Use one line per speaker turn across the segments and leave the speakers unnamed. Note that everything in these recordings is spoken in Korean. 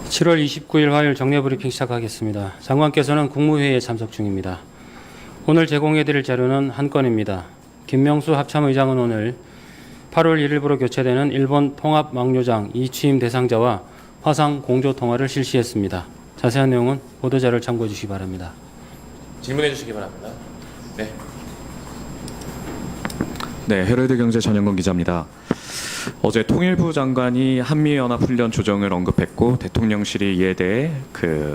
7월 29일 화요일 정례 브리핑 시작하겠습니다. 장관께서는 국무회의에 참석 중입니다. 오늘 제공해드릴 자료는 한 건입니다. 김명수 합참의장은 오늘 8월 1일부로 교체되는 일본 통합망료장 이취임 대상자와 화상 공조 통화를 실시했습니다. 자세한 내용은 보도자료를 참고해 주시기 바랍니다.
질문해 주시기 바랍니다. 네.
네, 헤럴드 경제 전영건 기자입니다. 어제 통일부 장관이 한미연합훈련 조정을 언급했고 대통령실이 이에 대해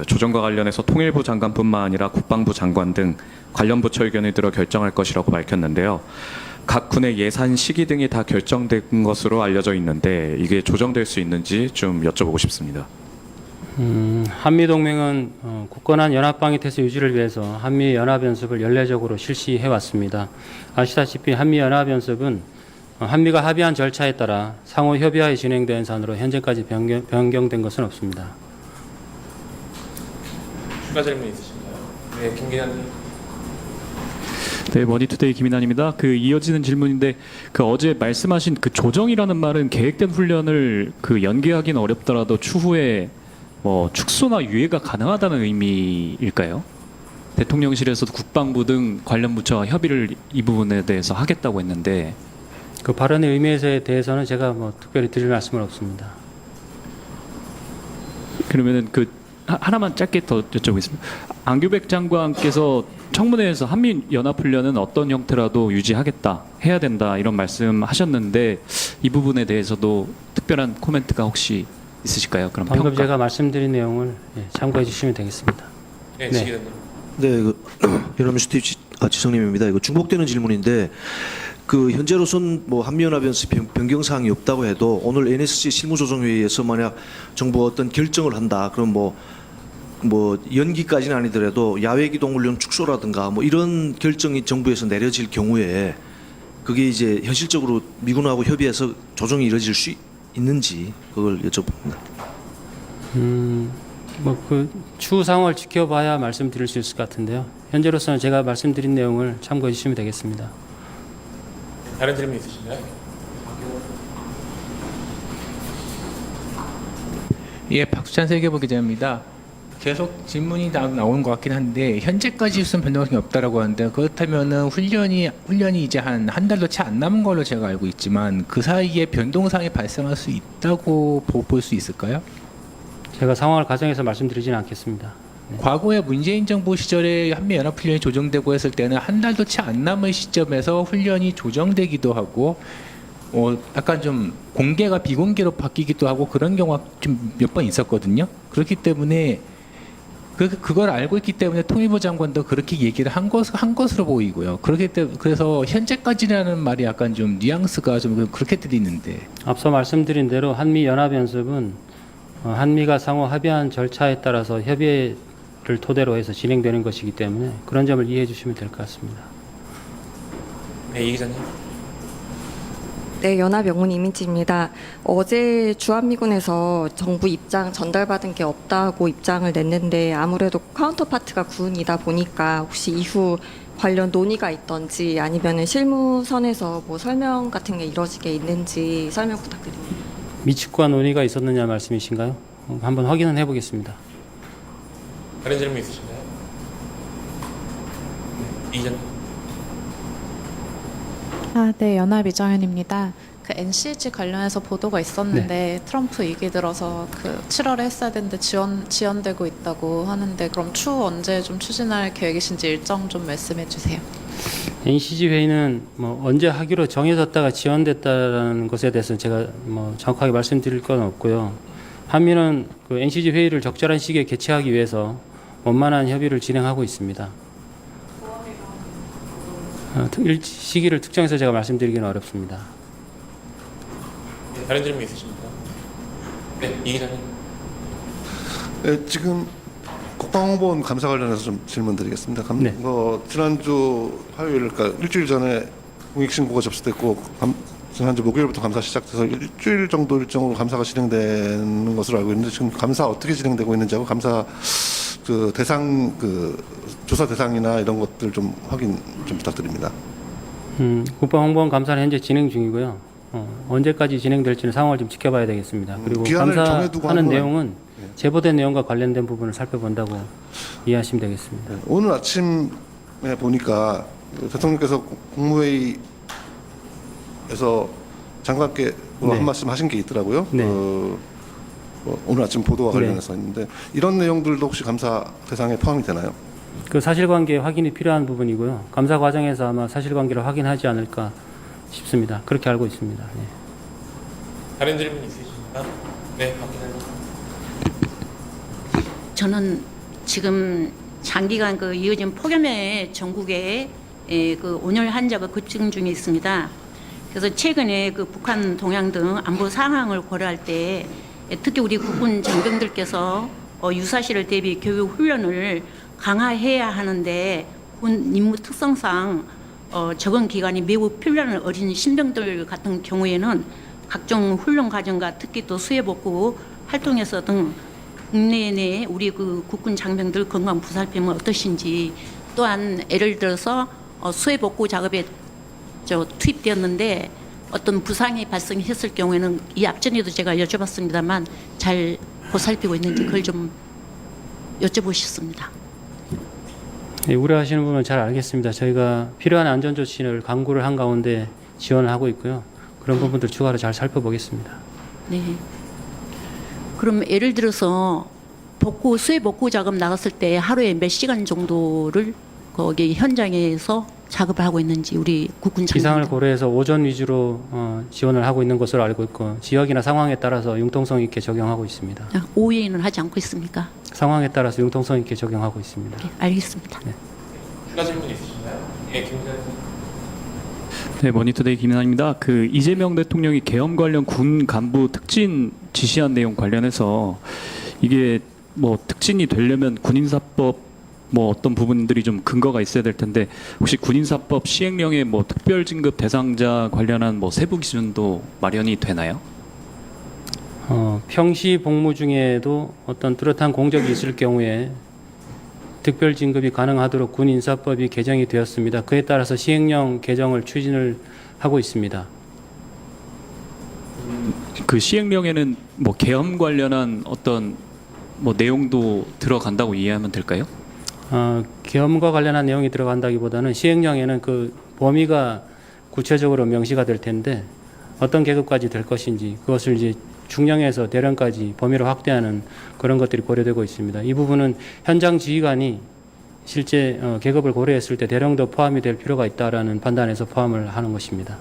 조정과 관련해서 통일부 장관뿐만 아니라 국방부 장관 등 관련 부처 의견을 들어 결정할 것이라고 밝혔는데요. 각 군의 예산 시기 등이 다 결정된 것으로 알려져 있는데 이게 조정될 수 있는지 좀 여쭤보고 싶습니다.
한미동맹은 굳건한 연합방위 태세 유지를 위해서 한미연합연습을 연례적으로 실시해 왔습니다. 아시다시피 한미연합연습은 한미가 합의한 절차에 따라 상호 협의하에 진행된 사안으로 현재까지 변경된 것은 없습니다.
추가 질문 있으신가요? 네, 김 기자님.
네, 머니투데이 김인환입니다. 이어지는 질문인데 어제 말씀하신 조정이라는 말은 계획된 훈련을 연기하기는 어렵더라도 추후에 축소나 유예가 가능하다는 의미일까요? 대통령실에서도 국방부 등 관련 부처와 협의를 이 부분에 대해서 하겠다고 했는데
그 발언의 의미에 대해서는 제가 특별히 드릴 말씀은 없습니다.
그러면은 하나만 짧게 더 여쭤보겠습니다. 안규백 장관께서 청문회에서 한미연합훈련은 어떤 형태라도 유지하겠다, 해야 된다 이런 말씀하셨는데 이 부분에 대해서도 특별한 코멘트가 혹시 있으실까요? 그럼
방금
평가.
제가 말씀드린 내용을 참고해 주시면 되겠습니다.
네,
네.
지 기자님.
네, 연합뉴스 지성님입니다. 이거 중복되는 질문인데 현재로선 한미연합연습 변경 사항이 없다고 해도 오늘 NSC 실무조정회의에서 만약 정부가 어떤 결정을 한다, 그럼 연기까지는 아니더라도 야외기동훈련 축소라든가 이런 결정이 정부에서 내려질 경우에 그게 이제 현실적으로 미군하고 협의해서 조정이 이루어질 수 있는지 그걸 여쭤봅니다.
추후 상황을 지켜봐야 말씀드릴 수 있을 것 같은데요. 현재로서는 제가 말씀드린 내용을 참고해 주시면 되겠습니다.
다른 질문 있으신가요?
예, 박수찬 세계보 기자입니다. 계속 질문이 나오는 것 같긴 한데 현재까지 무슨 변동성이 없다라고 하는데 그렇다면은 훈련이 이제 한 달도 채 안 남은 걸로 제가 알고 있지만 그 사이에 변동사항이 발생할 수 있다고 볼 수 있을까요?
제가 상황을 가정해서 말씀드리지는 않겠습니다. 네.
과거에 문재인 정부 시절에 한미연합훈련이 조정되고 했을 때는 한 달도 채 안 남은 시점에서 훈련이 조정되기도 하고 약간 좀 공개가 비공개로 바뀌기도 하고 그런 경우가 좀 몇 번 있었거든요. 그렇기 때문에 그걸 알고 있기 때문에 통일부 장관도 그렇게 얘기를 한 것으로 보이고요. 그래서 현재까지라는 말이 약간 좀 뉘앙스가 좀 그렇게 들리는데.
앞서 말씀드린 대로 한미연합연습은 한미가 상호 합의한 절차에 따라서 협의를 토대로 해서 진행되는 것이기 때문에 그런 점을 이해해 주시면 될 것 같습니다.
네, 이 기자님.
네, 연합영문 이민지입니다. 어제 주한미군에서 정부 입장 전달받은 게 없다고 입장을 냈는데 아무래도 카운터파트가 군이다 보니까 혹시 이후 관련 논의가 있던지 아니면은 실무선에서 설명 같은 게 이루어지게 있는지 설명 부탁드립니다.
미측과 논의가 있었느냐 말씀이신가요? 한번 확인은 해보겠습니다.
다른 질문 있으신가요? 네, 이 기자님.
네, 연합 이정현입니다. NCG 관련해서 보도가 있었는데 트럼프 얘기 들어서 7월에 했어야 되는데 지연되고 있다고 하는데 그럼 추후 언제 좀 추진할 계획이신지 일정 좀 말씀해 주세요.
NCG 회의는 언제 하기로 정해졌다가 지연됐다는 것에 대해서는 제가 정확하게 말씀드릴 건 없고요. 한미는 NCG 회의를 적절한 시기에 개최하기 위해서 원만한 협의를 진행하고 있습니다. 시기를 특정해서 제가 말씀드리기는 어렵습니다.
다른 질문 있으십니까? 네, 이 기자님.
네, 지금 국방홍보원 감사 관련해서 좀 질문드리겠습니다.
네.
지난주 화요일, 그러니까 일주일 전에 공익신고가 접수됐고 지난주 목요일부터 감사 시작돼서 일주일 정도 일정으로 감사가 진행되는 것으로 알고 있는데 지금 감사 어떻게 진행되고 있는지하고 감사 조사 대상이나 이런 것들 좀 확인 좀 부탁드립니다.
국방홍보원 감사는 현재 진행 중이고요. 언제까지 진행될지는 상황을 좀 지켜봐야 되겠습니다. 그리고
기한을 정해두고
감사하는
하는 건
내용은
예.
제보된 내용과 관련된 부분을 살펴본다고 이해하시면 되겠습니다.
오늘 아침에 보니까 대통령께서 국무회의에서 장관께
네.
한 말씀 하신 게 있더라고요.
네.
오늘 아침 보도와
네.
관련해서 있는데 이런 내용들도 혹시 감사 대상에 포함이 되나요?
그 사실관계 확인이 필요한 부분이고요. 감사 과정에서 아마 사실관계를 확인하지 않을까 싶습니다. 그렇게 알고 있습니다. 네.
다른 질문 있으십니까? 네, 박 기자님.
저는 지금 장기간 그 이어진 폭염에 전국에 그 온열 환자가 급증 중에 있습니다. 그래서 최근에 그 북한 동향 등 안보 상황을 고려할 때 특히 우리 국군 장병들께서 유사시를 대비 교육 훈련을 강화해야 하는데 군 임무 특성상 적응 기간이 매우 필요한 어린 신병들 같은 경우에는 각종 훈련 과정과 특히 또 수해 복구 활동에서 등 국내 내 우리 그 국군 장병들 건강 보살핌은 어떠신지, 또한 예를 들어서 수해 복구 작업에 투입되었는데 어떤 부상이 발생했을 경우에는 이 앞전에도 제가 여쭤봤습니다만 잘 보살피고 있는지 그걸 좀 여쭤보셨습니다.
네, 우려하시는 부분은 잘 알겠습니다. 저희가 필요한 안전 조치를 강구를 한 가운데 지원을 하고 있고요. 그런 부분들 추가로 잘 살펴보겠습니다.
네. 그럼 예를 들어서 수해 복구 작업 나갔을 때 하루에 몇 시간 정도를 거기 현장에서 작업을 하고 있는지 우리 국군 장병들.
기상을 고려해서 오전 위주로 지원을 하고 있는 것으로 알고 있고 지역이나 상황에 따라서 융통성 있게 적용하고 있습니다.
오후에는 하지 않고 있습니까?
상황에 따라서 융통성 있게 적용하고 있습니다.
네, 알겠습니다.
추가 질문 있으신가요? 네, 김 기자님.
네, 머니투데이 김인환입니다. 그 이재명 대통령이 계엄 관련 군 간부 특진 지시한 내용 관련해서 이게 뭐 특진이 되려면 군인사법 뭐 어떤 부분들이 좀 근거가 있어야 될 텐데 혹시 군인사법 시행령에 뭐 특별진급 대상자 관련한 뭐 세부 기준도 마련이 되나요?
평시 복무 중에도 어떤 뚜렷한 공적이 있을 경우에 특별 진급이 가능하도록 군 인사법이 개정이 되었습니다. 그에 따라서 시행령 개정을 추진을 하고 있습니다.
그 시행령에는 뭐 계엄 관련한 어떤 뭐 내용도 들어간다고 이해하면 될까요?
계엄과 관련한 내용이 들어간다기보다는 시행령에는 그 범위가 구체적으로 명시가 될 텐데 어떤 계급까지 될 것인지 그것을 이제 중령에서 대령까지 범위를 확대하는 그런 것들이 고려되고 있습니다. 이 부분은 현장 지휘관이 실제 계급을 고려했을 때 대령도 포함이 될 필요가 있다라는 판단에서 포함을 하는 것입니다.